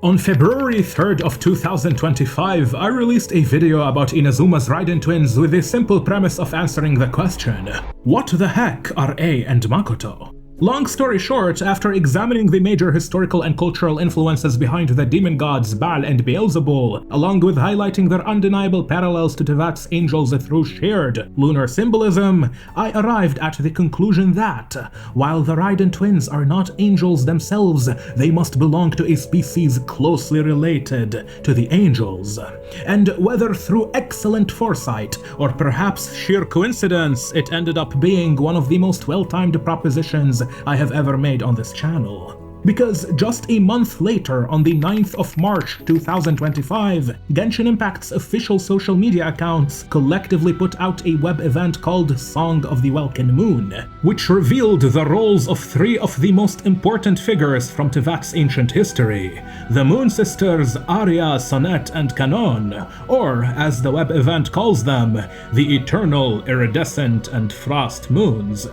On February 3rd of 2025, I released a video about Inazuma's Raiden twins with the simple premise of answering the question, what the heck are A and Makoto? Long story short, after examining the major historical and cultural influences behind the demon gods Baal and Beelzebul, along with highlighting their undeniable parallels to Tevat's angels through shared lunar symbolism, I arrived at the conclusion that, while the Raiden twins are not angels themselves, they must belong to a species closely related to the angels. And whether through excellent foresight, or perhaps sheer coincidence, it ended up being one of the most well-timed propositions I have ever made on this channel. Because just a month later, on the 9th of March 2025, Genshin Impact's official social media accounts collectively put out a web event called Song of the Welkin Moon, which revealed the roles of three of the most important figures from Tevat's ancient history, the Moon Sisters Arya, Sonnet, and Kanon, or as the web event calls them, the Eternal, Iridescent, and Frost Moons.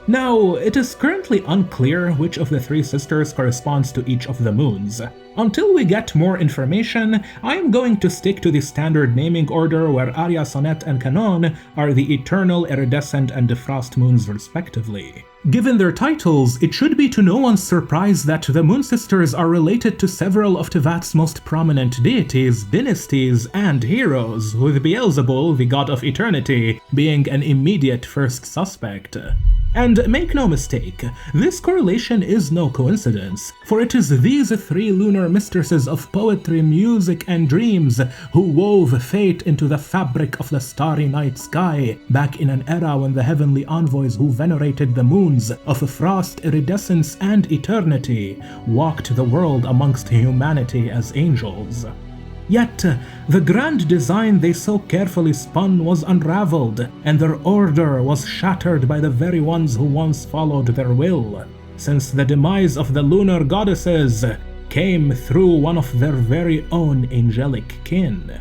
Now, it is currently unclear which of the three sisters corresponds to each of the moons. Until we get more information, I am going to stick to the standard naming order where Arya, Sonnet, and Kanon are the Eternal, Iridescent, and the Frost Moons respectively. Given their titles, it should be to no one's surprise that the Moon Sisters are related to several of Tevat's most prominent deities, dynasties, and heroes, with Beelzebul, the god of eternity, being an immediate first suspect. And make no mistake, this correlation is no coincidence, for it is these three lunar mistresses of poetry, music, and dreams who wove fate into the fabric of the starry night sky back in an era when the heavenly envoys who venerated the moons of frost, iridescence, and eternity walked the world amongst humanity as angels. Yet, the grand design they so carefully spun was unraveled, and their order was shattered by the very ones who once followed their will, since the demise of the lunar goddesses came through one of their very own angelic kin.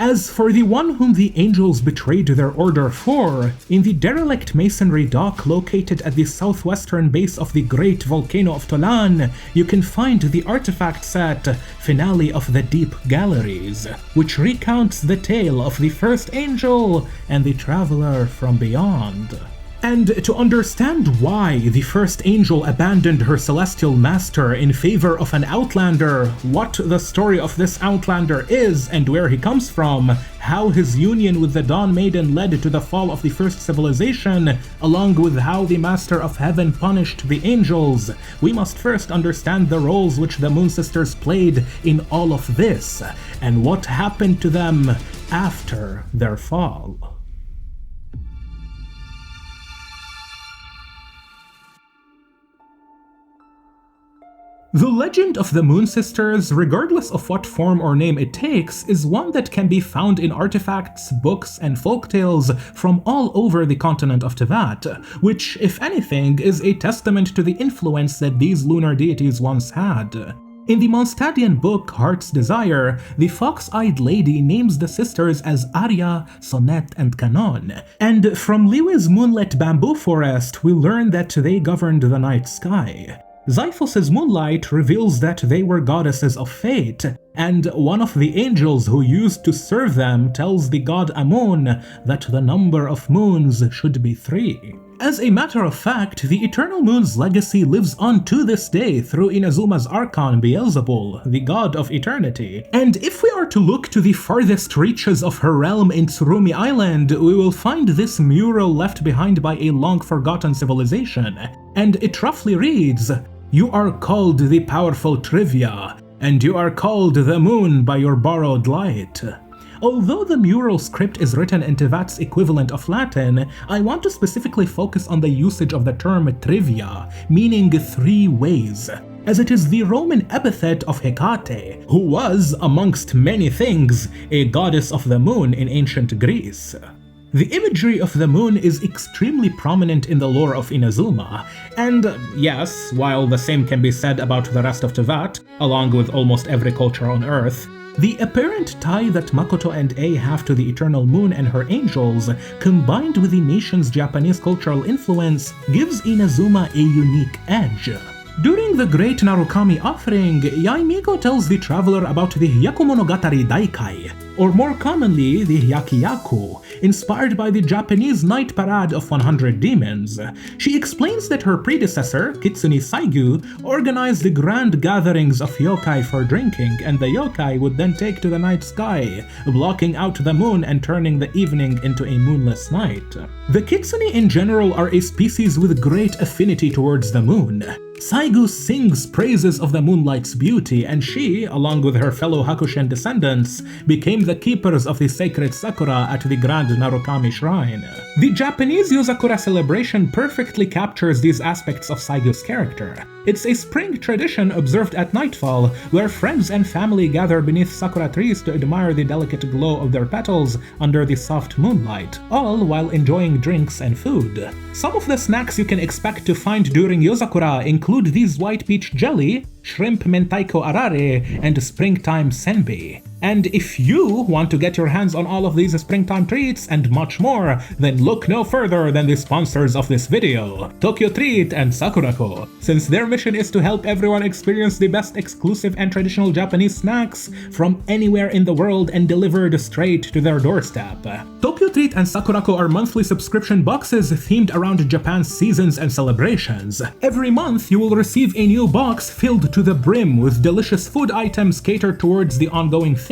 As for the one whom the angels betrayed their order for, in the derelict masonry dock located at the southwestern base of the great volcano of Tolan, you can find the artifact set Finale of the Deep Galleries, which recounts the tale of the first angel and the traveler from beyond. And to understand why the first angel abandoned her celestial master in favor of an outlander, what the story of this outlander is and where he comes from, how his union with the Dawn Maiden led to the fall of the first civilization, along with how the Master of Heaven punished the angels, we must first understand the roles which the Moon Sisters played in all of this, and what happened to them after their fall. The legend of the Moon Sisters, regardless of what form or name it takes, is one that can be found in artifacts, books, and folktales from all over the continent of Tevat, which, if anything, is a testament to the influence that these lunar deities once had. In the Mondstadian book Heart's Desire, the fox-eyed lady names the sisters as Arya, Sonnet, and Kanon, and from Liwi's moonlit bamboo forest we learn that they governed the night sky. Xiphos' moonlight reveals that they were goddesses of fate, and one of the angels who used to serve them tells the god Amun that the number of moons should be 3. As a matter of fact, the Eternal Moon's legacy lives on to this day through Inazuma's archon Beelzebul, the god of eternity. And if we are to look to the farthest reaches of her realm in Tsurumi Island, we will find this mural left behind by a long-forgotten civilization, and it roughly reads, "You are called the powerful Trivia, and you are called the moon by your borrowed light." Although the mural script is written in Tevat's equivalent of Latin, I want to specifically focus on the usage of the term trivia, meaning 3 ways, as it is the Roman epithet of Hecate, who was, amongst many things, a goddess of the moon in ancient Greece. The imagery of the moon is extremely prominent in the lore of Inazuma, and yes, while the same can be said about the rest of Tevat, along with almost every culture on Earth, the apparent tie that Makoto and A have to the Eternal Moon and her angels, combined with the nation's Japanese cultural influence, gives Inazuma a unique edge. During the Great Narukami offering, Yaimiko tells the traveler about the Hyakumonogatari Daikai, or more commonly, the Hyakiyaku, inspired by the Japanese night parade of 100 demons. She explains that her predecessor, Kitsune Saigu, organized the grand gatherings of yokai for drinking, and the yokai would then take to the night sky, blocking out the moon and turning the evening into a moonless night. The Kitsune in general are a species with great affinity towards the moon. Saigu sings praises of the moonlight's beauty, and she, along with her fellow Hakushen descendants, became the keepers of the sacred sakura at the Grand Narukami Shrine. The Japanese Yozakura celebration perfectly captures these aspects of Saigu's character. It's a spring tradition observed at nightfall, where friends and family gather beneath sakura trees to admire the delicate glow of their petals under the soft moonlight, all while enjoying drinks and food. Some of the snacks you can expect to find during Yozakura include these white peach jelly, shrimp mentaiko arare, and springtime senbei. And if you want to get your hands on all of these springtime treats and much more, then look no further than the sponsors of this video, Tokyo Treat and Sakurako, since their mission is to help everyone experience the best exclusive and traditional Japanese snacks from anywhere in the world and delivered straight to their doorstep. Tokyo Treat and Sakurako are monthly subscription boxes themed around Japan's seasons and celebrations. Every month you will receive a new box filled to the brim with delicious food items catered towards the ongoing theme.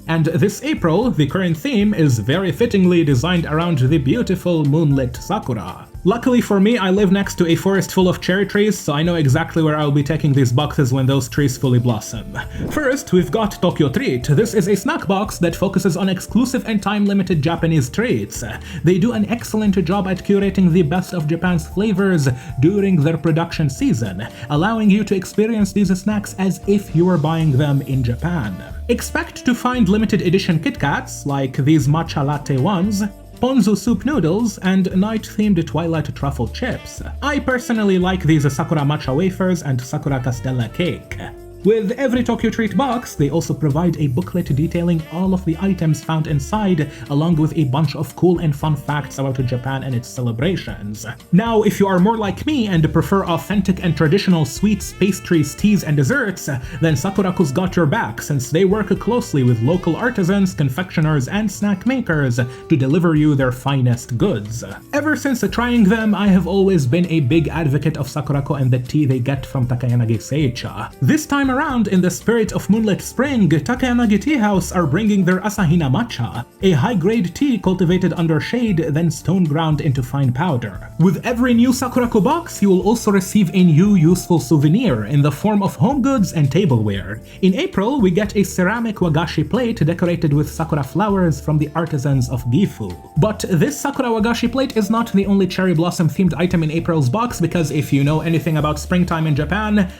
And this April, the current theme is very fittingly designed around the beautiful moonlit sakura. Luckily for me, I live next to a forest full of cherry trees, so I know exactly where I'll be taking these boxes when those trees fully blossom. First, we've got Tokyo Treat. This is a snack box that focuses on exclusive and time-limited Japanese treats. They do an excellent job at curating the best of Japan's flavors during their production season, allowing you to experience these snacks as if you were buying them in Japan. Expect to find limited edition Kit Kats, like these matcha latte ones, ponzu soup noodles, and night-themed Twilight truffle chips. I personally like these Sakura matcha wafers and Sakura Castella cake. With every Tokyo Treat box, they also provide a booklet detailing all of the items found inside, along with a bunch of cool and fun facts about Japan and its celebrations. Now, if you are more like me and prefer authentic and traditional sweets, pastries, teas, and desserts, then Sakurako's got your back, since they work closely with local artisans, confectioners, and snack makers to deliver you their finest goods. Ever since trying them, I have always been a big advocate of Sakurako and the tea they get from Takayanagi Seicha. This time around, in the spirit of moonlit spring, Takayanagi Tea House are bringing their Asahina Matcha, a high-grade tea cultivated under shade, then stone ground into fine powder. With every new Sakurako box, you will also receive a new useful souvenir in the form of home goods and tableware. In April, we get a ceramic wagashi plate decorated with sakura flowers from the artisans of Gifu. But this sakura wagashi plate is not the only cherry blossom themed item in April's box, because if you know anything about springtime in Japan,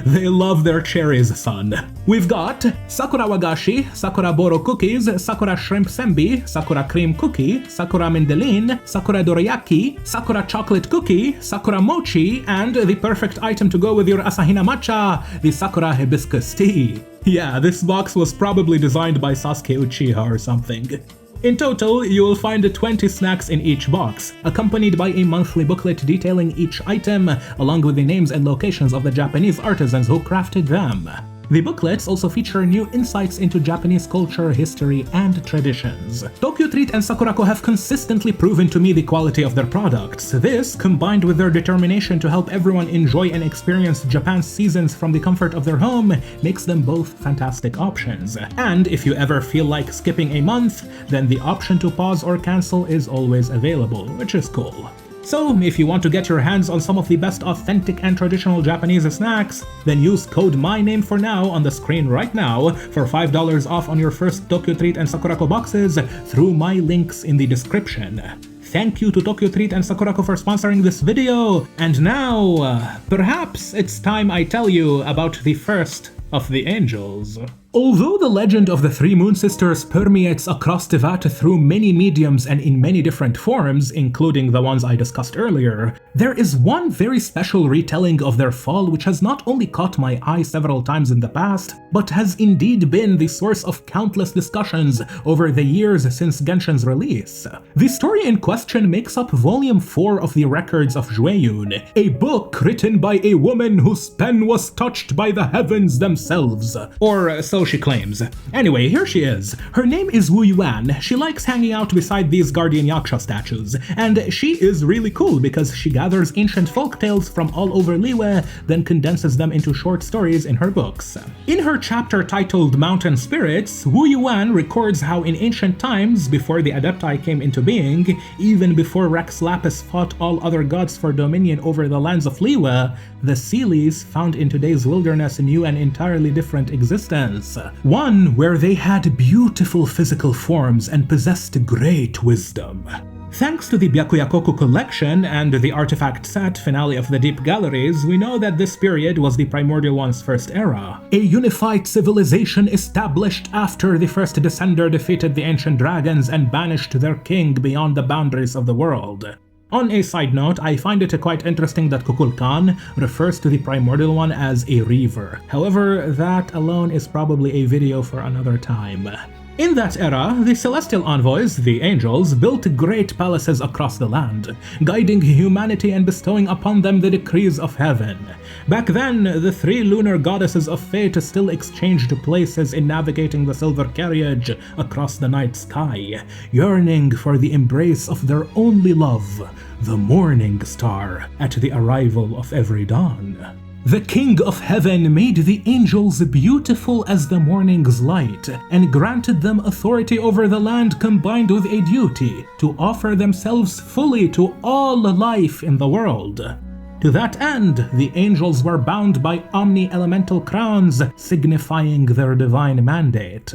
they love their cherries, son. We've got Sakura Wagashi, Sakura Boro cookies, Sakura Shrimp Senbei, Sakura Cream Cookie, Sakura Mendelin, Sakura Dorayaki, Sakura Chocolate Cookie, Sakura Mochi, and the perfect item to go with your Asahina Matcha, the Sakura Hibiscus Tea. Yeah, this box was probably designed by Sasuke Uchiha or something. In total, you will find 20 snacks in each box, accompanied by a monthly booklet detailing each item, along with the names and locations of the Japanese artisans who crafted them. The booklets also feature new insights into Japanese culture, history, and traditions. Tokyo Treat and Sakurako have consistently proven to me the quality of their products. This, combined with their determination to help everyone enjoy and experience Japan's seasons from the comfort of their home, makes them both fantastic options. And if you ever feel like skipping a month, then the option to pause or cancel is always available, which is cool. So, if you want to get your hands on some of the best authentic and traditional Japanese snacks, then use code MYNAMEFORNOW on the screen right now for $5 off on your first Tokyo Treat and Sakurako boxes through my links in the description. Thank you to Tokyo Treat and Sakurako for sponsoring this video, and now, perhaps it's time I tell you about the first of the angels. Although the legend of the three moon sisters permeates across Tevat through many mediums and in many different forms, including the ones I discussed earlier, there is one very special retelling of their fall which has not only caught my eye several times in the past, but has indeed been the source of countless discussions over the years since Genshin's release. The story in question makes up Volume 4 of the Records of Jueyun, a book written by a woman whose pen was touched by the heavens themselves. Or so she claims. Anyway, here she is. Her name is Wu Yuan. She likes hanging out beside these Guardian Yaksha statues, and she is really cool because she gathers ancient folktales from all over Liyue, then condenses them into short stories in her books. In her chapter titled Mountain Spirits, Wu Yuan records how in ancient times, before the Adepti came into being, even before Rex Lapis fought all other gods for dominion over the lands of Liyue, the Seelies found in today's wilderness knew an entirely different existence. One where they had beautiful physical forms and possessed great wisdom. Thanks to the Byakuyakoku collection and the artifact set Finale of the Deep Galleries, we know that this period was the Primordial One's first era, a unified civilization established after the first Descender defeated the ancient dragons and banished their king beyond the boundaries of the world. On a side note, I find it quite interesting that Kukulkan refers to the Primordial One as a Reaver. However, that alone is probably a video for another time. In that era, the Celestial Envoys, the Angels, built great palaces across the land, guiding humanity and bestowing upon them the decrees of heaven. Back then, the three lunar goddesses of fate still exchanged places in navigating the silver carriage across the night sky, yearning for the embrace of their only love, the morning star, at the arrival of every dawn. The King of Heaven made the angels beautiful as the morning's light, and granted them authority over the land combined with a duty to offer themselves fully to all life in the world. To that end, the angels were bound by omni-elemental crowns, signifying their divine mandate.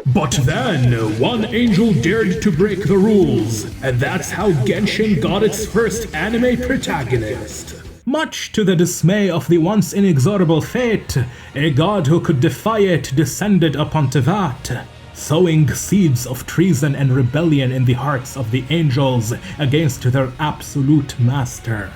But then, one angel dared to break the rules, and that's how Genshin got its first anime protagonist. Much to the dismay of the once inexorable fate, a god who could defy it descended upon Tevat, sowing seeds of treason and rebellion in the hearts of the angels against their absolute master.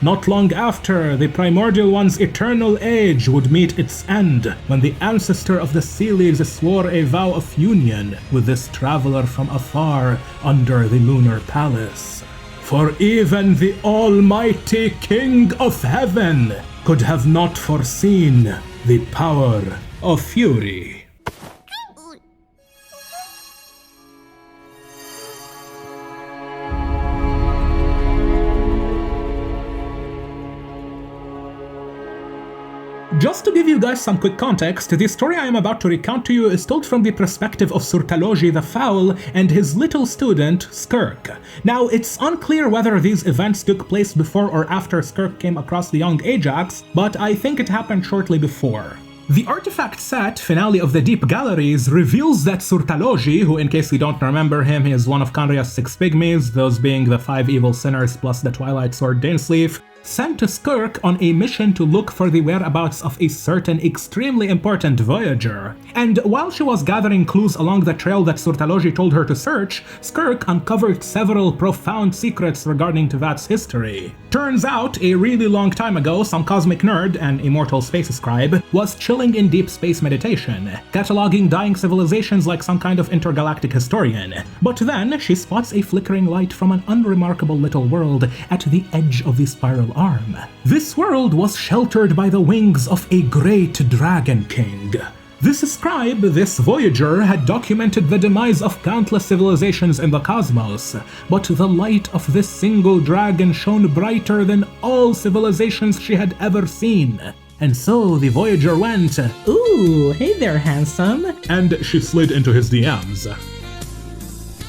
Not long after, the Primordial One's eternal age would meet its end, when the ancestor of the Seelies swore a vow of union with this traveler from afar under the lunar palace. For even the almighty King of Heaven could have not foreseen the power of fury. Just to give you guys some quick context, the story I am about to recount to you is told from the perspective of Surtaloji the Foul and his little student, Skirk. Now, it's unclear whether these events took place before or after Skirk came across the young Ajax, but I think it happened shortly before. The artifact set, Finale of the Deep Galleries, reveals that Surtaloji, who in case you don't remember him, he is one of Kanria's 6 Pygmies, those being the 5 evil sinners plus the Twilight Sword Dainsleif, sent Skirk on a mission to look for the whereabouts of a certain extremely important Voyager. And while she was gathering clues along the trail that Surtaloji told her to search, Skirk uncovered several profound secrets regarding Tevat's history. Turns out, a really long time ago, some cosmic nerd, an immortal space scribe, was chilling in deep space meditation, cataloging dying civilizations like some kind of intergalactic historian. But then, she spots a flickering light from an unremarkable little world at the edge of the spiral arm. This world was sheltered by the wings of a great dragon king. This scribe, this Voyager, had documented the demise of countless civilizations in the cosmos, but the light of this single dragon shone brighter than all civilizations she had ever seen. And so the Voyager went, "Ooh, hey there, handsome," and she slid into his DMs.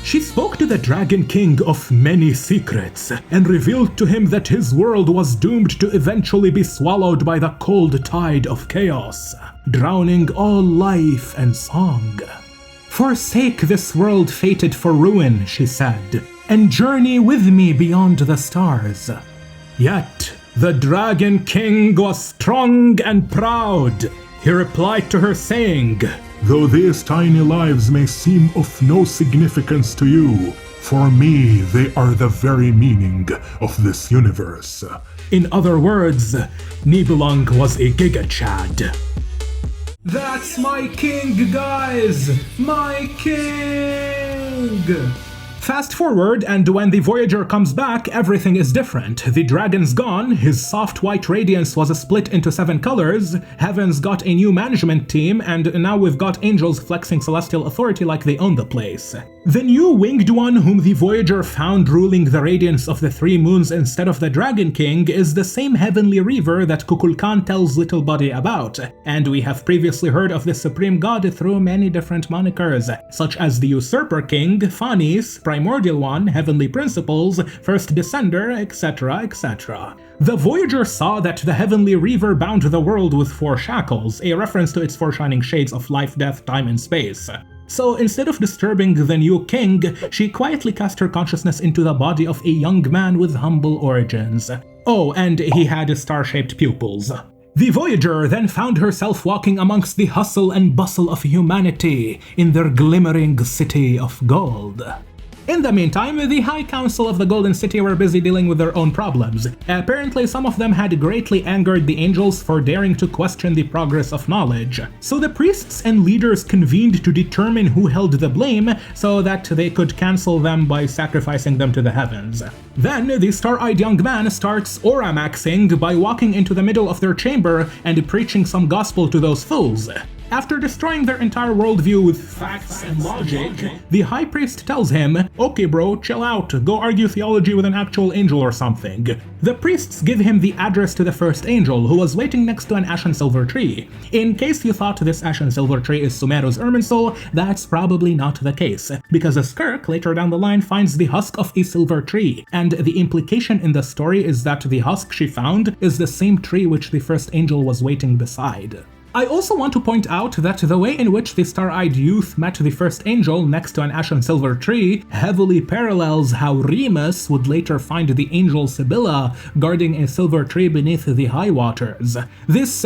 She spoke to the Dragon King of many secrets, and revealed to him that his world was doomed to eventually be swallowed by the cold tide of chaos, drowning all life and song. "Forsake this world fated for ruin," she said, "and journey with me beyond the stars." Yet, the Dragon King was strong and proud. He replied to her saying, "Though these tiny lives may seem of no significance to you, for me they are the very meaning of this universe." In other words, Nibelung was a Giga Chad. That's my king, guys! My king! Fast forward, and when the Voyager comes back, everything is different. The dragon's gone, his soft white radiance was split into 7 colors, Heaven's got a new management team, and now we've got angels flexing celestial authority like they own the place. The new winged one whom the Voyager found ruling the radiance of the 3 moons instead of the Dragon King is the same heavenly reaver that Kukulkan tells Little Buddy about, and we have previously heard of the Supreme God through many different monikers, such as the Usurper King, Phanis, Primordial One, Heavenly Principles, First Descender, etc., etc. The Voyager saw that the Heavenly Reaver bound the world with 4 shackles, a reference to its 4 shining shades of life, death, time, and space. So instead of disturbing the new king, she quietly cast her consciousness into the body of a young man with humble origins. Oh, and he had star-shaped pupils. The Voyager then found herself walking amongst the hustle and bustle of humanity in their glimmering city of gold. In the meantime, the High Council of the Golden City were busy dealing with their own problems. Apparently, some of them had greatly angered the angels for daring to question the progress of knowledge. So the priests and leaders convened to determine who held the blame so that they could cancel them by sacrificing them to the heavens. Then, the star-eyed young man starts aura-maxing by walking into the middle of their chamber and preaching some gospel to those fools. After destroying their entire worldview with facts and logic, the High Priest tells him, "Okay bro, chill out, go argue theology with an actual angel or something." The priests give him the address to the first angel, who was waiting next to an ashen silver tree. In case you thought this ashen silver tree is Sumeru's Irminsul, that's probably not the case, because a Skirk later down the line finds the husk of a silver tree, and the implication in the story is that the husk she found is the same tree which the first angel was waiting beside. I also want to point out that the way in which the star-eyed youth met the first angel next to an ashen silver tree heavily parallels how Remus would later find the angel Sibylla guarding a silver tree beneath the high waters. This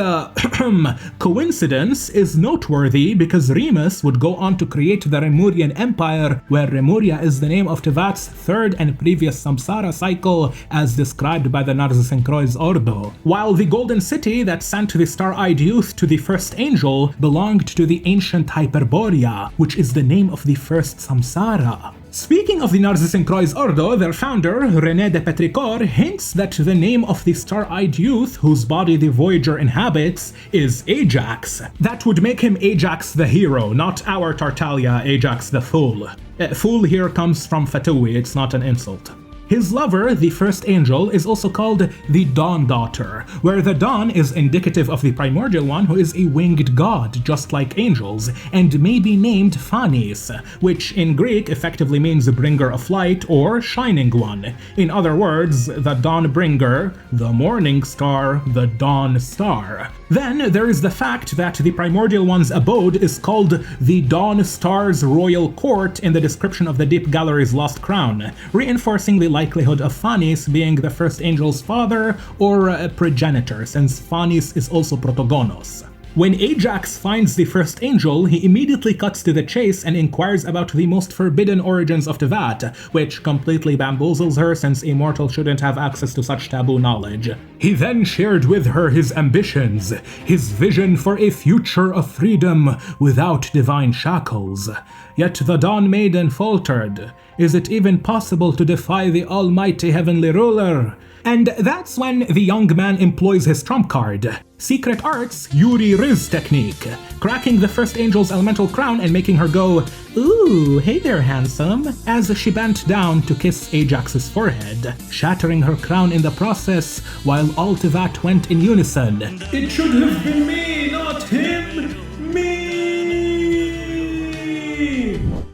coincidence is noteworthy because Remus would go on to create the Remurian Empire, where Remuria is the name of Tevat's 3rd and previous samsara cycle as described by the Narzisenkreuz Ordo, while the Golden City that sent the star-eyed youth to the first angel belonged to the ancient Hyperborea, which is the name of the first samsara. Speaking of the Narzisenkreuz Ordo, their founder, René de Petrichor, hints that the name of the star-eyed youth whose body the Voyager inhabits is Ajax. That would make him Ajax the hero, not our Tartaglia Ajax the fool. Fool here comes from Fatui, it's not an insult. His lover, the first angel, is also called the Dawn Daughter, where the dawn is indicative of the Primordial One, who is a winged god, just like angels, and may be named Phanis, which in Greek effectively means bringer of light or shining one. In other words, the dawn bringer, the morning star, the dawn star. Then there is the fact that the Primordial One's abode is called the Dawn Star's Royal Court in the description of the Deep Gallery's Lost Crown, reinforcing the likelihood of Phanis being the first angel's father or progenitor, since Phanis is also Protogonos. When Ajax finds the first angel, he immediately cuts to the chase and inquires about the most forbidden origins of Tevat, which completely bamboozles her since a mortal shouldn't have access to such taboo knowledge. He then shared with her his ambitions, his vision for a future of freedom without divine shackles. Yet the Dawn Maiden faltered. Is it even possible to defy the almighty heavenly ruler? And that's when the young man employs his trump card, Secret Arts Yuri Riz technique, cracking the first angel's elemental crown and making her go, "Ooh, hey there, handsome," as she bent down to kiss Ajax's forehead, shattering her crown in the process while all Tevat went in unison. "It should have been me, not him! Me!"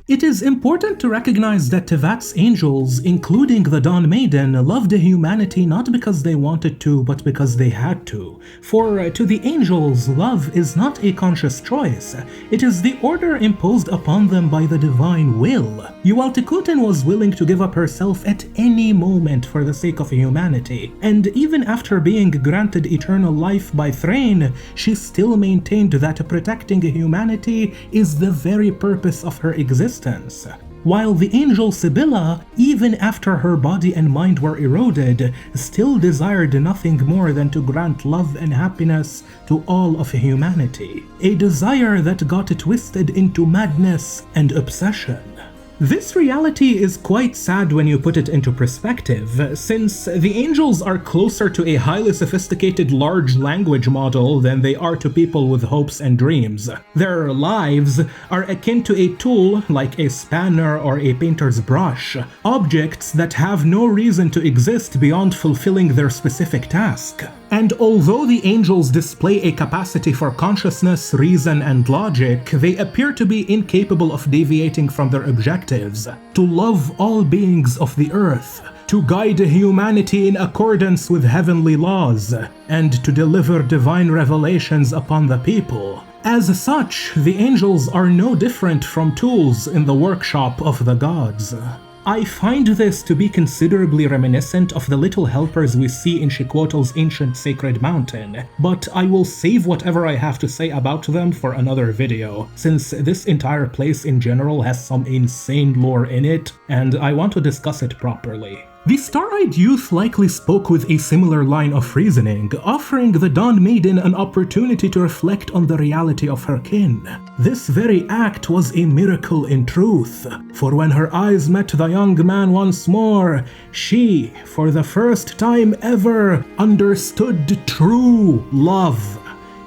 It is is important to recognize that Tevat's angels, including the Dawn Maiden, loved humanity not because they wanted to, but because they had to. For to the angels, love is not a conscious choice. It is the order imposed upon them by the divine will. Ualtikuten was willing to give up herself at any moment for the sake of humanity, and even after being granted eternal life by Thrain, she still maintained that protecting humanity is the very purpose of her existence. While the angel Sibylla, even after her body and mind were eroded, still desired nothing more than to grant love and happiness to all of humanity, a desire that got twisted into madness and obsession. This reality is quite sad when you put it into perspective, since the angels are closer to a highly sophisticated large language model than they are to people with hopes and dreams. Their lives are akin to a tool like a spanner or a painter's brush, objects that have no reason to exist beyond fulfilling their specific task. And although the angels display a capacity for consciousness, reason, and logic, they appear to be incapable of deviating from their objectives: to love all beings of the earth, to guide humanity in accordance with heavenly laws, and to deliver divine revelations upon the people. As such, the angels are no different from tools in the workshop of the gods. I find this to be considerably reminiscent of the little helpers we see in Xicotl's ancient sacred mountain, but I will save whatever I have to say about them for another video, since this entire place in general has some insane lore in it, and I want to discuss it properly. The Star-Eyed Youth likely spoke with a similar line of reasoning, offering the Dawn Maiden an opportunity to reflect on the reality of her kin. This very act was a miracle in truth, for when her eyes met the young man once more, she, for the first time ever, understood true love,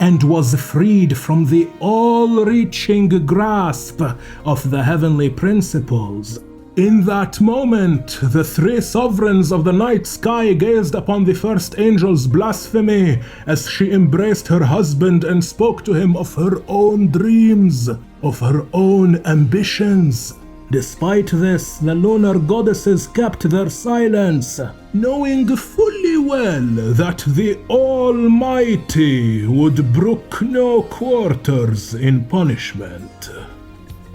and was freed from the all-reaching grasp of the heavenly principles. In that moment, the three sovereigns of the night sky gazed upon the first angel's blasphemy as she embraced her husband and spoke to him of her own dreams, of her own ambitions. Despite this, the lunar goddesses kept their silence, knowing fully well that the Almighty would brook no quarters in punishment.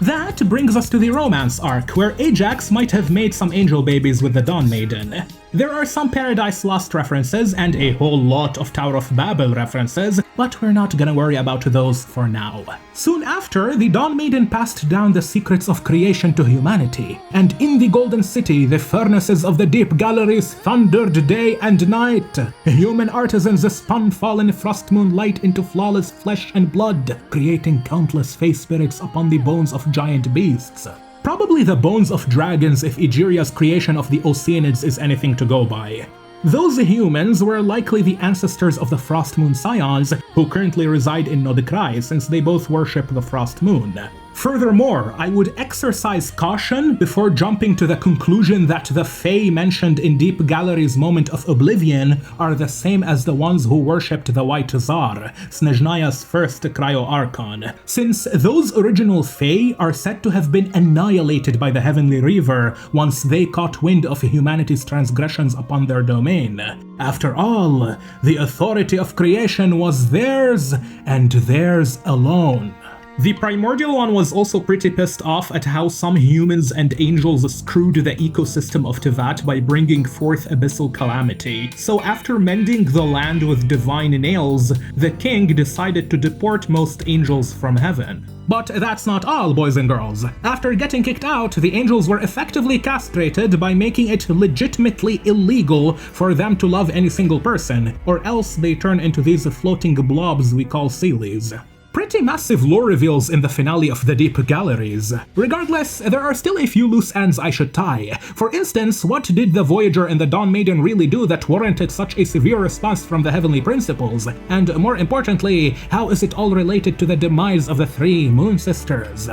That brings us to the romance arc, where Ajax might have made some angel babies with the Dawn Maiden. There are some Paradise Lost references and a whole lot of Tower of Babel references, but we're not gonna worry about those for now. Soon after, the Dawn Maiden passed down the secrets of creation to humanity, and in the Golden City, the furnaces of the deep galleries thundered day and night. Human artisans spun fallen frost moonlight into flawless flesh and blood, creating countless face spirits upon the bones of giant beasts. Probably the bones of dragons if Egeria's creation of the Oceanids is anything to go by. Those humans were likely the ancestors of the Frost Moon Scions, who currently reside in Nodekrai since they both worship the Frost Moon. Furthermore, I would exercise caution before jumping to the conclusion that the Fae mentioned in Deep Gallery's Moment of Oblivion are the same as the ones who worshipped the White Tsar, Snezhnaya's first cryo-archon, since those original Fae are said to have been annihilated by the Heavenly Reaver once they caught wind of humanity's transgressions upon their domain. After all, the authority of creation was theirs, and theirs alone. The Primordial One was also pretty pissed off at how some humans and angels screwed the ecosystem of Tevat by bringing forth abyssal calamity. So after mending the land with divine nails, the king decided to deport most angels from heaven. But that's not all, boys and girls. After getting kicked out, the angels were effectively castrated by making it legitimately illegal for them to love any single person, or else they turn into these floating blobs we call Seelies. Pretty massive lore reveals in the finale of the Deep Galleries. Regardless, there are still a few loose ends I should tie. For instance, what did the Voyager and the Dawn Maiden really do that warranted such a severe response from the Heavenly Principles? And more importantly, how is it all related to the demise of the three Moon Sisters?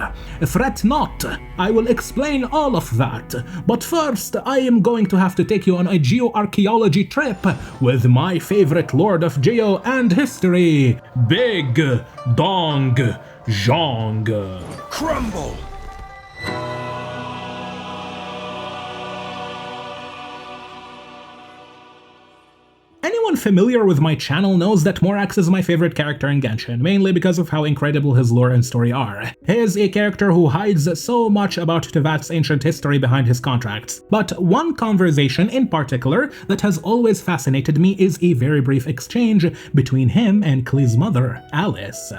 Fret not, I will explain all of that. But first, I am going to have to take you on a geoarchaeology trip with my favorite lord of geo and history, Big Dong Zhang. Crumble! Anyone familiar with my channel knows that Morax is my favorite character in Genshin, mainly because of how incredible his lore and story are. He is a character who hides so much about Tevat's ancient history behind his contracts. But one conversation in particular that has always fascinated me is a very brief exchange between him and Klee's mother, Alice.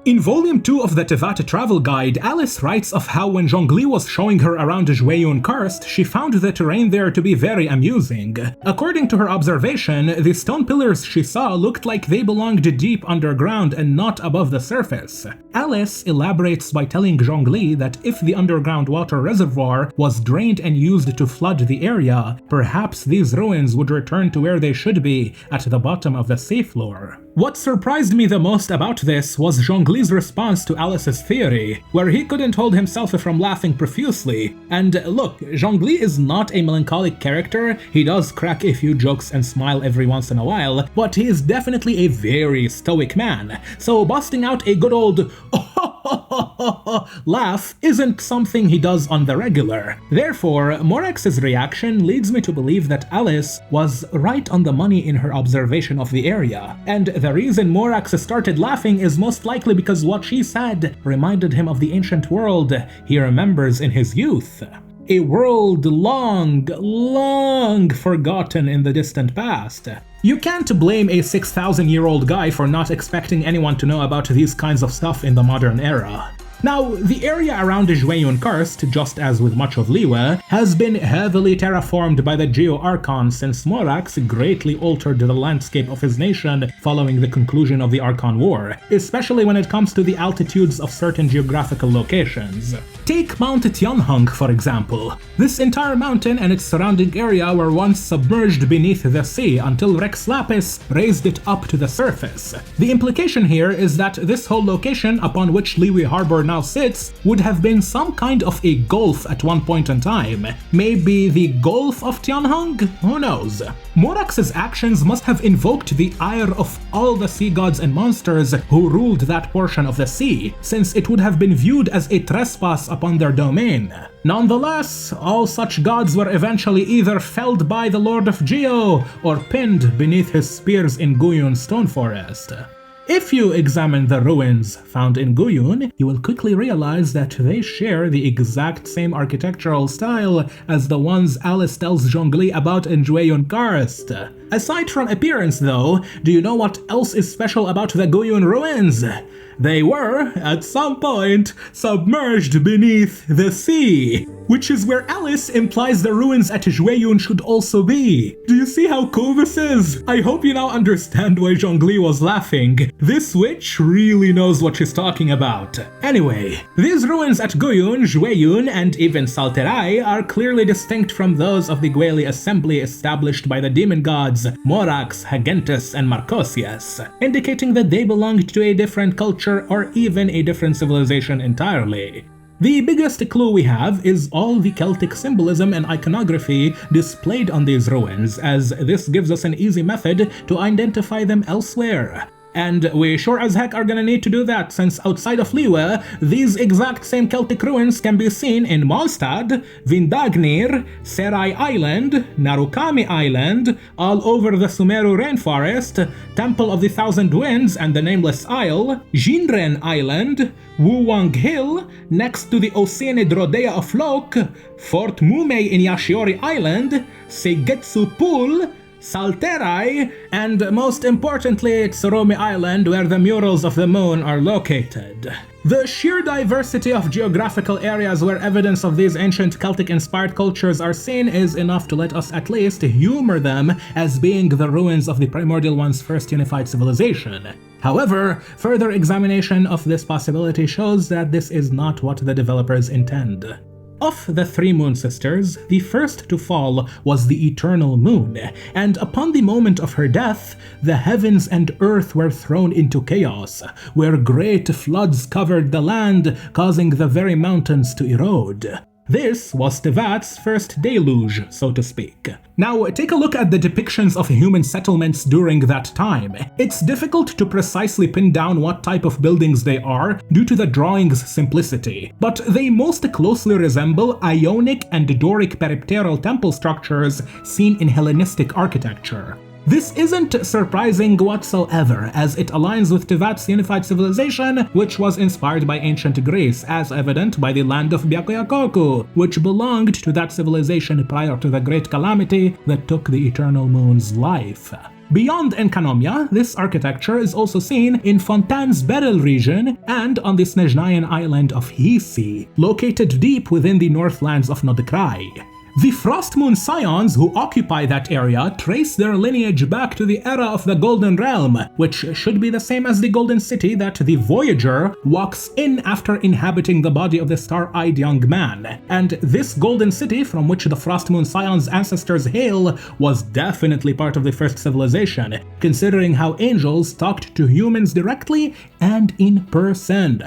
In Volume 2 of the Tevat Travel Guide, Alice writes of how when Zhongli was showing her around Jueyun Karst, she found the terrain there to be very amusing. According to her observation, the stone pillars she saw looked like they belonged deep underground and not above the surface. Alice elaborates by telling Zhongli that if the underground water reservoir was drained and used to flood the area, perhaps these ruins would return to where they should be, at the bottom of the seafloor. What surprised me the most about this was Zhongli's response to Alice's theory, where he couldn't hold himself from laughing profusely. And look, Zhongli is not a melancholic character, he does crack a few jokes and smile every once in a while, but he is definitely a very stoic man, so busting out a good old laugh isn't something he does on the regular. Therefore, Morax's reaction leads me to believe that Alice was right on the money in her observation of the area, and the reason Morax started laughing is most likely because what she said reminded him of the ancient world he remembers in his youth. A world long forgotten in the distant past. You can't blame a 6,000-year-old guy for not expecting anyone to know about these kinds of stuff in the modern era. Now, the area around Jueyun Karst, just as with much of Liyue, has been heavily terraformed by the Geo-Archon since Morax greatly altered the landscape of his nation following the conclusion of the Archon War, especially when it comes to the altitudes of certain geographical locations. Take Mount Tianheng, for example. This entire mountain and its surrounding area were once submerged beneath the sea until Rex Lapis raised it up to the surface. The implication here is that this whole location upon which Liyue Harbor now sits would have been some kind of a gulf at one point in time. Maybe the Gulf of Tianheng? Who knows? Morax's actions must have invoked the ire of all the sea gods and monsters who ruled that portion of the sea, since it would have been viewed as a trespass upon their domain. Nonetheless, all such gods were eventually either felled by the Lord of Geo or pinned beneath his spears in Guyun Stone Forest. If you examine the ruins found in Guyun, you will quickly realize that they share the exact same architectural style as the ones Alice tells Zhongli about in Jueyun Karst. Aside from appearance though, do you know what else is special about the Guyun ruins? They were, at some point, submerged beneath the sea, which is where Alice implies the ruins at Jueyun should also be. Do you see how cool this is? I hope you now understand why Zhongli was laughing. This witch really knows what she's talking about. Anyway, these ruins at Guyun, Jueyun, and even Salterai are clearly distinct from those of the Gueli assembly established by the demon gods Morax, Hagentus, and Marcosius, indicating that they belonged to a different culture or even a different civilization entirely. The biggest clue we have is all the Celtic symbolism and iconography displayed on these ruins, as this gives us an easy method to identify them elsewhere. And we sure as heck are gonna need to do that, since outside of Liyue, these exact same Celtic ruins can be seen in Malstad, Vindagnir, Serai Island, Narukami Island, all over the Sumeru Rainforest, Temple of the Thousand Winds and the Nameless Isle, Jinren Island, Wuwang Hill, next to the Oceane Drodea of Lok, Fort Mumei in Yashiori Island, Seigetsu Pool, Salterai, and most importantly, Tsurumi Island, where the murals of the moon are located. The sheer diversity of geographical areas where evidence of these ancient Celtic-inspired cultures are seen is enough to let us at least humor them as being the ruins of the Primordial One's first unified civilization. However, further examination of this possibility shows that this is not what the developers intend. Of the three Moon Sisters, the first to fall was the Eternal Moon, and upon the moment of her death, the heavens and earth were thrown into chaos, where great floods covered the land, causing the very mountains to erode. This was Tevat's first deluge, so to speak. Now, take a look at the depictions of human settlements during that time. It's difficult to precisely pin down what type of buildings they are due to the drawing's simplicity, but they most closely resemble Ionic and Doric peripteral temple structures seen in Hellenistic architecture. This isn't surprising whatsoever, as it aligns with Tivat's unified civilization, which was inspired by ancient Greece, as evident by the land of Byakuya-Koku, which belonged to that civilization prior to the Great Calamity that took the Eternal Moon's life. Beyond Enkanomiya, this architecture is also seen in Fontane's Beryl region and on the Snezhnayan island of Hisi, located deep within the northlands of Nodkrai. The Frostmoon Scions who occupy that area trace their lineage back to the era of the Golden Realm, which should be the same as the Golden City that the Voyager walks in after inhabiting the body of the star-eyed young man. And this Golden City, from which the Frostmoon Scions' ancestors hail, was definitely part of the first civilization, considering how angels talked to humans directly and in person.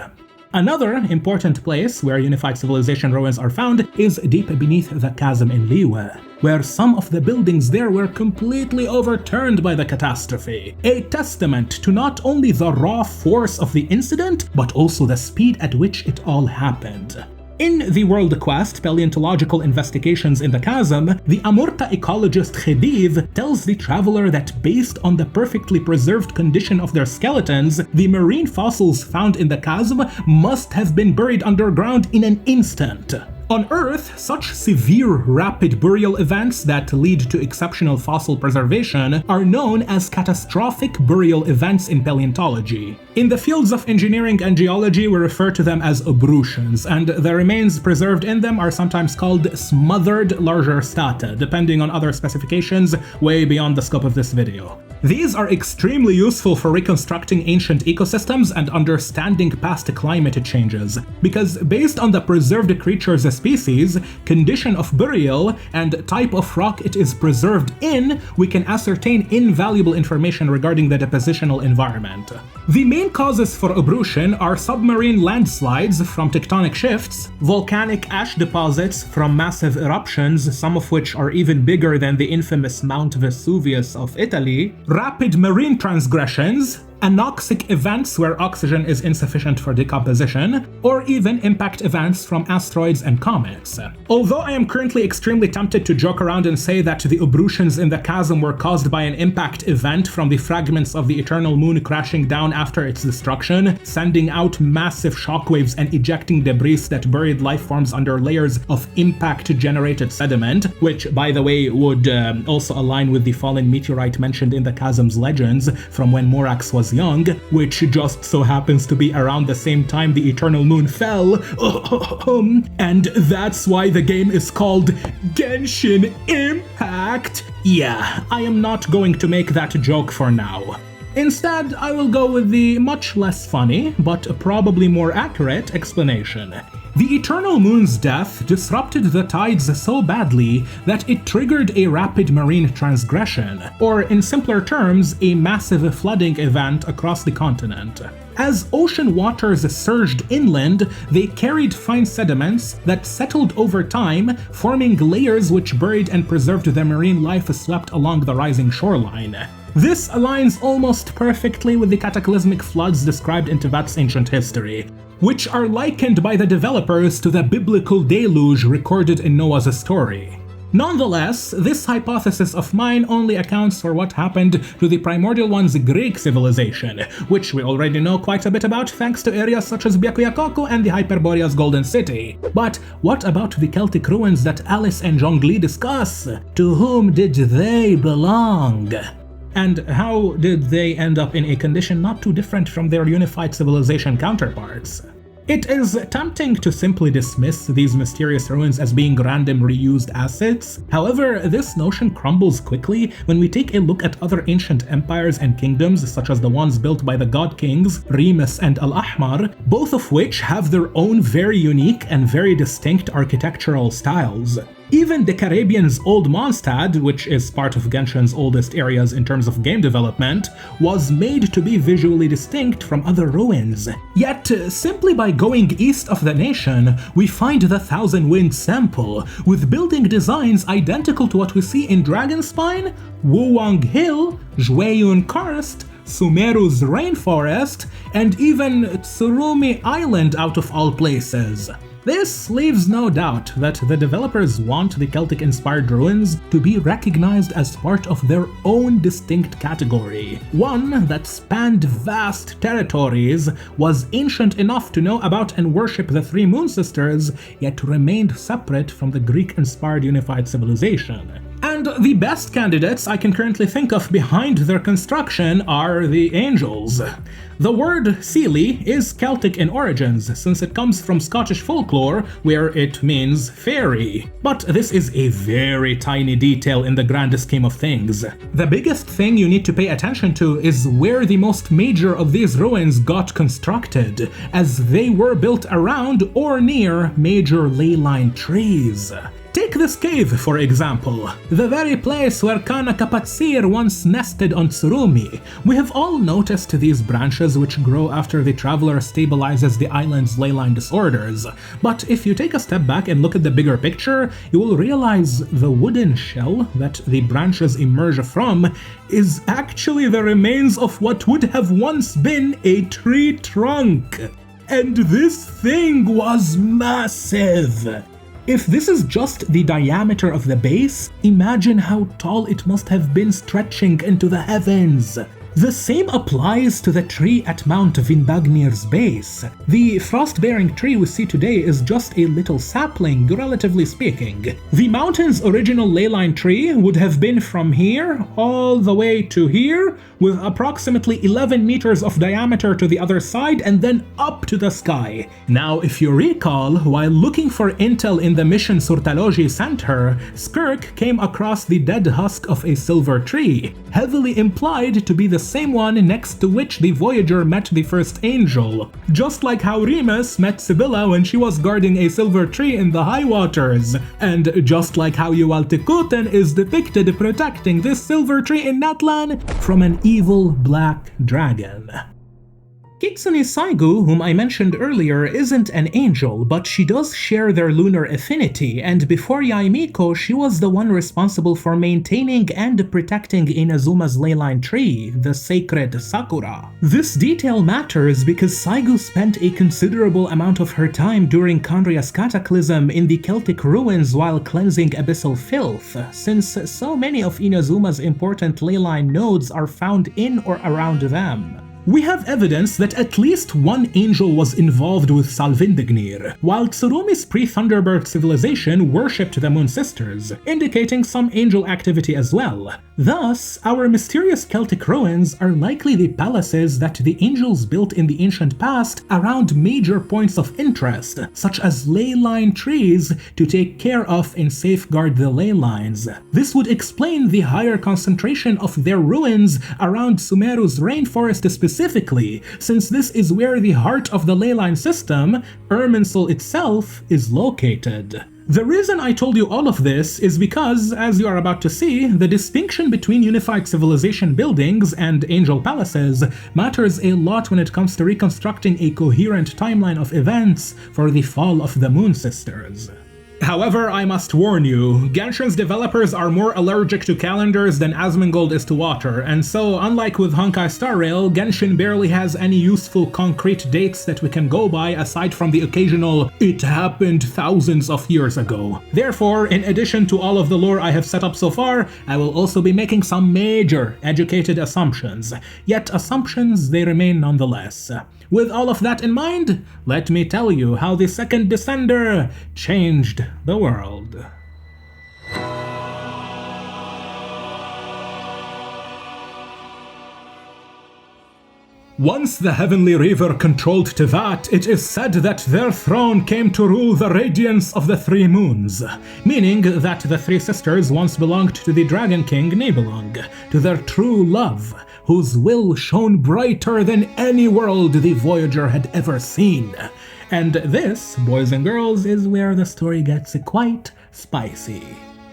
Another important place where unified civilization ruins are found is deep beneath the chasm in Liyue, where some of the buildings there were completely overturned by the catastrophe, a testament to not only the raw force of the incident, but also the speed at which it all happened. In the world quest, Paleontological Investigations in the Chasm, the Amurta ecologist Khedive tells the traveler that based on the perfectly preserved condition of their skeletons, the marine fossils found in the chasm must have been buried underground in an instant. On Earth, such severe rapid burial events that lead to exceptional fossil preservation are known as catastrophic burial events in paleontology. In the fields of engineering and geology, we refer to them as abrutions, and the remains preserved in them are sometimes called smothered larger strata, depending on other specifications way beyond the scope of this video. These are extremely useful for reconstructing ancient ecosystems and understanding past climate changes, because based on the preserved creature's species, condition of burial, and type of rock it is preserved in, we can ascertain invaluable information regarding the depositional environment. The main causes for abrution are submarine landslides from tectonic shifts, volcanic ash deposits from massive eruptions, some of which are even bigger than the infamous Mount Vesuvius of Italy, rapid marine transgressions, anoxic events where oxygen is insufficient for decomposition, or even impact events from asteroids and comets. Although I am currently extremely tempted to joke around and say that the abrutions in the chasm were caused by an impact event from the fragments of the Eternal Moon crashing down after its destruction, sending out massive shockwaves and ejecting debris that buried life forms under layers of impact-generated sediment, which, by the way, would also align with the fallen meteorite mentioned in the chasm's legends from when Morax was young, which just so happens to be around the same time the Eternal Moon fell. And that's why the game is called Genshin Impact. Yeah, I am not going to make that joke for now. Instead, I will go with the much less funny, but probably more accurate explanation. The Eternal Moon's death disrupted the tides so badly that it triggered a rapid marine transgression, or in simpler terms, a massive flooding event across the continent. As ocean waters surged inland, they carried fine sediments that settled over time, forming layers which buried and preserved the marine life swept along the rising shoreline. This aligns almost perfectly with the cataclysmic floods described in Tivat's ancient history, which are likened by the developers to the biblical deluge recorded in Noah's story. Nonetheless, this hypothesis of mine only accounts for what happened to the Primordial One's Greek civilization, which we already know quite a bit about thanks to areas such as Byakuya-Koku and the Hyperborea's Golden City. But what about the Celtic ruins that Alice and Zhongli discuss? To whom did they belong? And how did they end up in a condition not too different from their unified civilization counterparts? It is tempting to simply dismiss these mysterious ruins as being random reused assets. However, this notion crumbles quickly when we take a look at other ancient empires and kingdoms, such as the ones built by the god kings Remus and Al-Ahmar, both of which have their own very unique and very distinct architectural styles. Even the Caribbean's Old Mondstadt, which is part of Genshin's oldest areas in terms of game development, was made to be visually distinct from other ruins. Yet, simply by going east of the nation, we find the Thousand Wind Temple, with building designs identical to what we see in Dragonspine, Wuwang Hill, Zhueyun Karst, Sumeru's rainforest, and even Tsurumi Island out of all places. This leaves no doubt that the developers want the Celtic-inspired ruins to be recognized as part of their own distinct category, one that spanned vast territories, was ancient enough to know about and worship the three Moon Sisters, yet remained separate from the Greek-inspired unified civilization. And the best candidates I can currently think of behind their construction are the Angels. The word Seelie is Celtic in origins, since it comes from Scottish folklore, where it means fairy. But this is a very tiny detail in the grand scheme of things. The biggest thing you need to pay attention to is where the most major of these ruins got constructed, as they were built around or near major ley line trees. Take this cave, for example, the very place where Kana Kapatsir once nested on Tsurumi. We have all noticed these branches which grow after the traveler stabilizes the island's leyline disorders, but if you take a step back and look at the bigger picture, you will realize the wooden shell that the branches emerge from is actually the remains of what would have once been a tree trunk. And this thing was massive! If this is just the diameter of the base, imagine how tall it must have been stretching into the heavens. The same applies to the tree at Mount Vindagnir's base. The frost-bearing tree we see today is just a little sapling, relatively speaking. The mountain's original leyline tree would have been from here all the way to here, with approximately 11 meters of diameter to the other side and then up to the sky. Now, if you recall, while looking for intel in the mission Surtaloji sent her, Skirk came across the dead husk of a silver tree, heavily implied to be the same one next to which the Voyager met the first angel, just like how Remus met Sibylla when she was guarding a silver tree in the high waters, and just like how Yuvaltikuten is depicted protecting this silver tree in Natlan from an evil black dragon. Kitsune Saigu, whom I mentioned earlier, isn't an angel, but she does share their lunar affinity, and before Yaimiko, she was the one responsible for maintaining and protecting Inazuma's leyline tree, the sacred Sakura. This detail matters because Saigu spent a considerable amount of her time during Canria's cataclysm in the Celtic ruins while cleansing abyssal filth, since so many of Inazuma's important leyline nodes are found in or around them. We have evidence that at least one angel was involved with Salvindignir, while Tsurumi's pre-Thunderbird civilization worshipped the Moon Sisters, indicating some angel activity as well. Thus, our mysterious Celtic ruins are likely the palaces that the angels built in the ancient past around major points of interest, such as ley line trees to take care of and safeguard the ley lines. This would explain the higher concentration of their ruins around Sumeru's rainforest specifically, since this is where the heart of the leyline system, Irminsul itself, is located. The reason I told you all of this is because, as you are about to see, the distinction between unified civilization buildings and angel palaces matters a lot when it comes to reconstructing a coherent timeline of events for the fall of the Moon Sisters. However, I must warn you, Genshin's developers are more allergic to calendars than Asmongold is to water, and so unlike with Honkai Star Rail, Genshin barely has any useful concrete dates that we can go by aside from the occasional "it happened thousands of years ago." Therefore, in addition to all of the lore I have set up so far, I will also be making some major educated assumptions, yet assumptions they remain nonetheless. With all of that in mind, let me tell you how the second Descender changed the world. Once the Heavenly Reaver controlled Tevat, it is said that their throne came to rule the radiance of the Three Moons, meaning that the Three Sisters once belonged to the Dragon King Nibelung, to their true love, whose will shone brighter than any world the Voyager had ever seen. And this, boys and girls, is where the story gets quite spicy.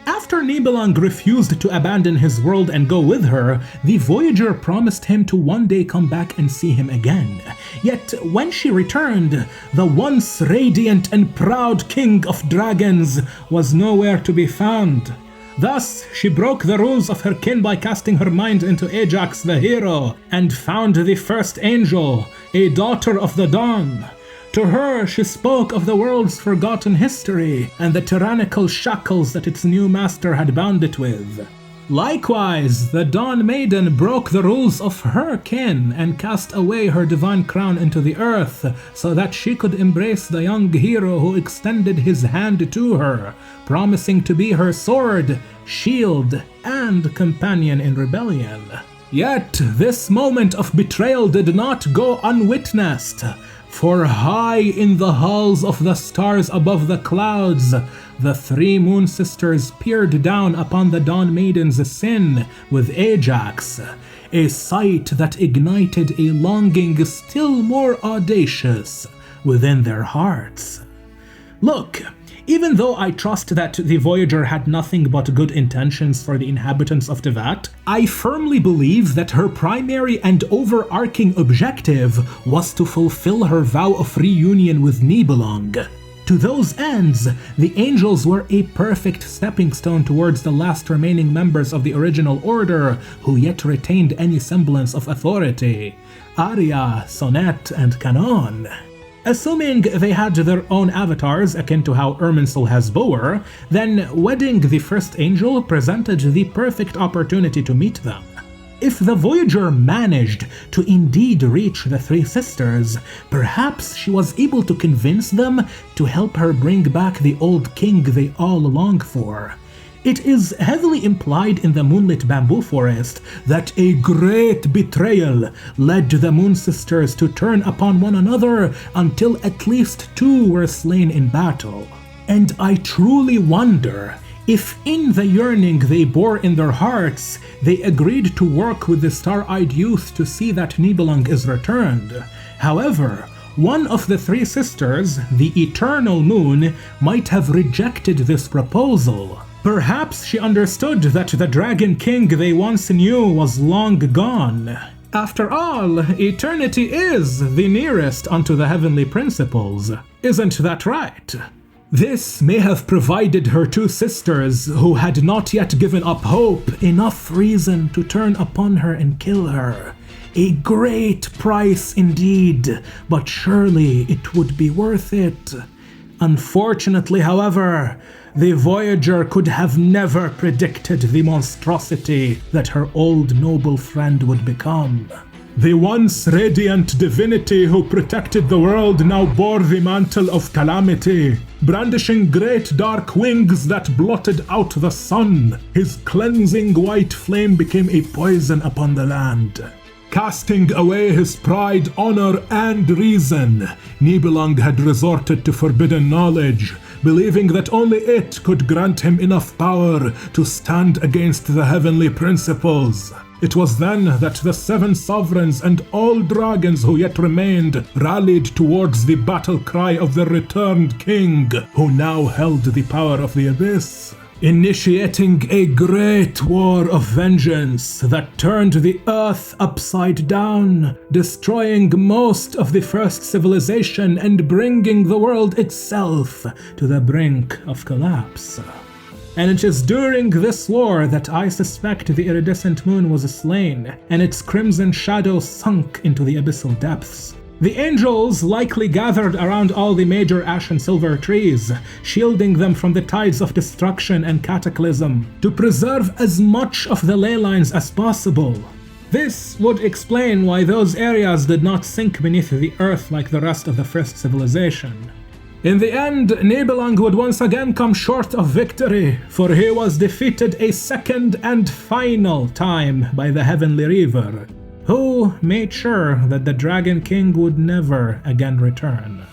After Nibelung refused to abandon his world and go with her, the Voyager promised him to one day come back and see him again. Yet when she returned, the once radiant and proud king of dragons was nowhere to be found. Thus, she broke the rules of her kin by casting her mind into Ajax the hero, and found the first angel, a daughter of the dawn. To her, she spoke of the world's forgotten history and the tyrannical shackles that its new master had bound it with. Likewise, the Dawn Maiden broke the rules of her kin and cast away her divine crown into the earth so that she could embrace the young hero who extended his hand to her, promising to be her sword, shield, and companion in rebellion. Yet, this moment of betrayal did not go unwitnessed, for high in the halls of the stars above the clouds, the three Moon Sisters peered down upon the Dawn Maiden's sin with Ajax, a sight that ignited a longing still more audacious within their hearts. Look, even though I trust that the Voyager had nothing but good intentions for the inhabitants of Tevat, I firmly believe that her primary and overarching objective was to fulfill her vow of reunion with Nibelung. To those ends, the angels were a perfect stepping stone towards the last remaining members of the original order who yet retained any semblance of authority: Arya, Sonnet, and Kanon. Assuming they had their own avatars akin to how Irminsul has Boer, then wedding the first angel presented the perfect opportunity to meet them. If the Voyager managed to indeed reach the three sisters, perhaps she was able to convince them to help her bring back the old king they all long for. It is heavily implied in the moonlit bamboo forest that a great betrayal led the Moon Sisters to turn upon one another until at least two were slain in battle. And I truly wonder if in the yearning they bore in their hearts, they agreed to work with the Star-Eyed Youth to see that Nibelung is returned. However, one of the three sisters, the Eternal Moon, might have rejected this proposal. Perhaps she understood that the Dragon King they once knew was long gone. After all, eternity is the nearest unto the heavenly principles. Isn't that right? This may have provided her two sisters, who had not yet given up hope, enough reason to turn upon her and kill her. A great price indeed, but surely it would be worth it. Unfortunately, however, the Voyager could have never predicted the monstrosity that her old noble friend would become. The once radiant divinity who protected the world now bore the mantle of calamity, brandishing great dark wings that blotted out the sun. His cleansing white flame became a poison upon the land. Casting away his pride, honor, and reason, Nibelung had resorted to forbidden knowledge, believing that only it could grant him enough power to stand against the heavenly principles. It was then that the seven sovereigns and all dragons who yet remained rallied towards the battle cry of the returned king, who now held the power of the abyss, initiating a great war of vengeance that turned the earth upside down, destroying most of the first civilization and bringing the world itself to the brink of collapse. And it is during this war that I suspect the iridescent moon was slain, and its crimson shadow sunk into the abyssal depths. The angels likely gathered around all the major ash and silver trees, shielding them from the tides of destruction and cataclysm, to preserve as much of the ley lines as possible. This would explain why those areas did not sink beneath the earth like the rest of the first civilization. In the end, Nibelung would once again come short of victory, for he was defeated a second and final time by the Heavenly Reaver, who made sure that the Dragon King would never again return.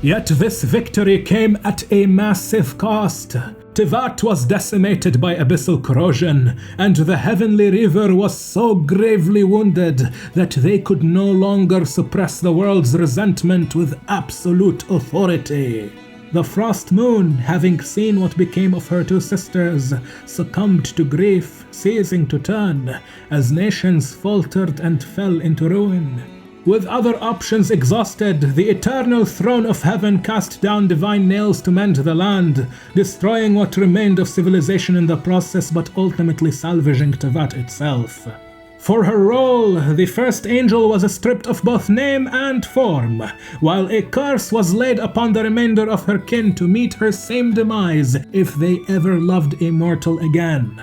Yet this victory came at a massive cost. Tevat was decimated by abyssal corrosion, and the Heavenly Reaver was so gravely wounded that they could no longer suppress the world's resentment with absolute authority. The Frost Moon, having seen what became of her two sisters, succumbed to grief, ceasing to turn, as nations faltered and fell into ruin. With other options exhausted, the eternal throne of heaven cast down divine nails to mend the land, destroying what remained of civilization in the process but ultimately salvaging Tevat itself. For her role, the first angel was stripped of both name and form, while a curse was laid upon the remainder of her kin to meet her same demise if they ever loved a mortal again.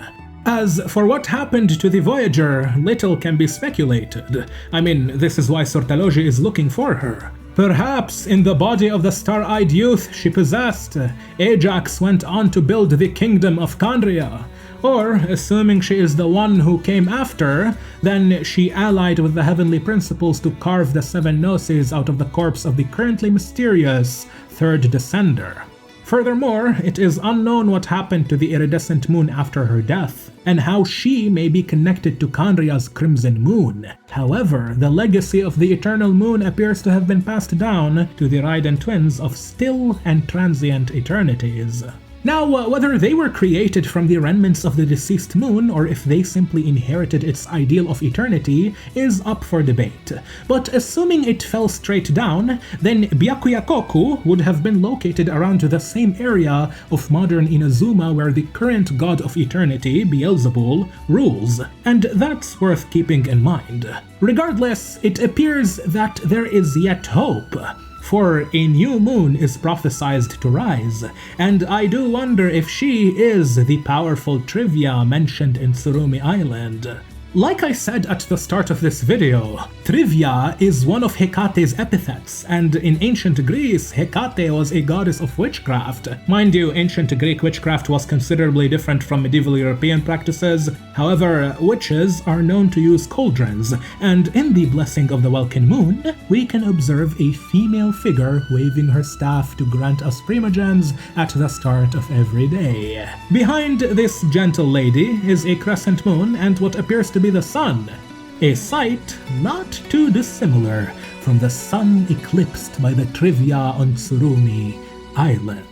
As for what happened to the Voyager, little can be speculated. I mean, this is why Sortaloji is looking for her. Perhaps in the body of the star-eyed youth she possessed, Ajax went on to build the kingdom of Kandria. Or, assuming she is the one who came after, then she allied with the heavenly principles to carve the 7 Gnosis out of the corpse of the currently mysterious third descender. Furthermore, it is unknown what happened to the iridescent moon after her death, and how she may be connected to Kandria's crimson moon. However, the legacy of the eternal moon appears to have been passed down to the Raiden twins of still and transient eternities. Now, whether they were created from the remnants of the deceased moon or if they simply inherited its ideal of eternity is up for debate. But assuming it fell straight down, then Byakuya-koku would have been located around the same area of modern Inazuma where the current god of eternity, Beelzebul, rules, and that's worth keeping in mind. Regardless, it appears that there is yet hope. For a new moon is prophesied to rise, and I do wonder if she is the powerful Trivia mentioned in Tsurumi Island. Like I said at the start of this video, Trivia is one of Hecate's epithets, and in ancient Greece, Hecate was a goddess of witchcraft. Mind you, ancient Greek witchcraft was considerably different from medieval European practices. However, witches are known to use cauldrons, and in the blessing of the Welkin moon, we can observe a female figure waving her staff to grant us primogems at the start of every day. Behind this gentle lady is a crescent moon and what appears to be the sun, a sight not too dissimilar from the sun eclipsed by the Trivia on Tsurumi Island.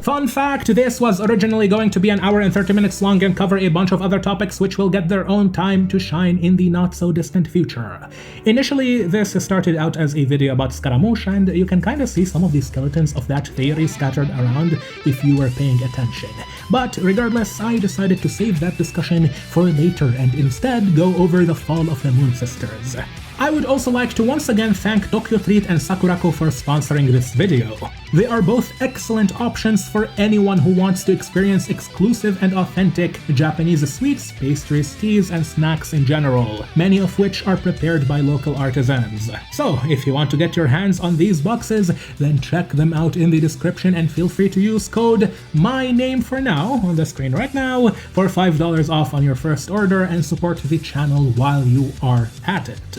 Fun fact, this was originally going to be an hour and 30 minutes long and cover a bunch of other topics which will get their own time to shine in the not-so-distant future. Initially, this started out as a video about Scaramouche, and you can kinda see some of the skeletons of that theory scattered around if you were paying attention. But regardless, I decided to save that discussion for later and instead go over the fall of the Moon Sisters. I would also like to once again thank Tokyo Treat and Sakurako for sponsoring this video. They are both excellent options for anyone who wants to experience exclusive and authentic Japanese sweets, pastries, teas, and snacks in general, many of which are prepared by local artisans. So, if you want to get your hands on these boxes, then check them out in the description and feel free to use code MYNAMEFORNOW on the screen right now for $5 off on your first order and support the channel while you are at it.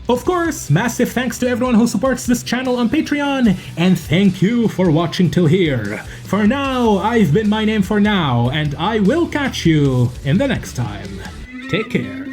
Of course, massive thanks to everyone who supports this channel on Patreon, and thank you for watching till here. For now, I've been My Name for Now, and I will catch you in the next time. Take care.